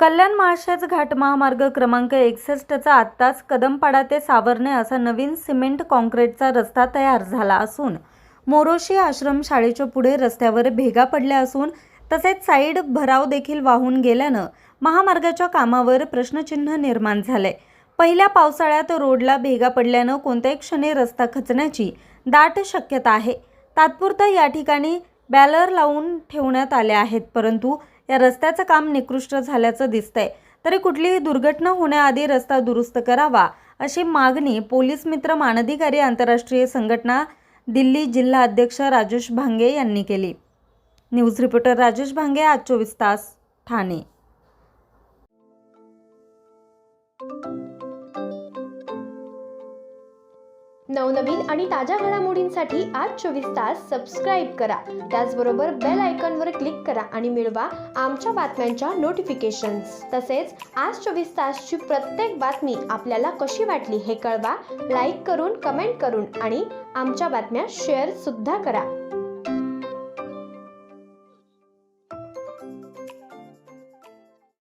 कल्याण माळशेज घाट महामार्ग क्रमांक 61चा आत्ताच कदमपाडा ते सावर्णे असा नवीन सिमेंट कॉन्क्रीटचा रस्ता तयार झाला असून मोरोशी आश्रम शाळेच्या पुढे रस्त्यावर भेगा पडल्या असून तसेच साईड भराव देखील वाहून गेल्यानं महामार्गाच्या कामावर प्रश्नचिन्ह निर्माण झाले। पहिल्या पावसाळ्यात रोडला भेगा पडल्यानं कोणत्याही क्षणी रस्ता खचण्याची दाट शक्यता आहे। तात्पुरता या ठिकाणी बॅलर लावून ठेवण्यात आले आहेत, परंतु या रस्त्याचं काम निकृष्ट झाल्याचं दिसतंय। तरी कुठलीही दुर्घटना होण्याआधी रस्ता दुरुस्त करावा अशी मागणी पोलीस मित्र मानधिकारी आंतरराष्ट्रीय संघटना दिल्ली जिल्हा अध्यक्ष राजेश भांगे यांनी केली। न्यूज रिपोर्टर राजेश भांगे, आज 24 तास, ठाणे। नवनवीन आणि ताज्या घडामोडींसाठी आज 24 तास सबस्क्राईब करा। त्याचबरोबर बेल आयकॉनवर क्लिक करा आणि मिळवा आमच्या बातम्यांच्या नोटिफिकेशन्स। तसेच आज 24 तासची प्रत्येक बातमी आपल्याला कशी वाटली हे कळवा, लाईक करून, कमेंट करून आणि आमच्या बातम्या शेअर सुद्धा करा।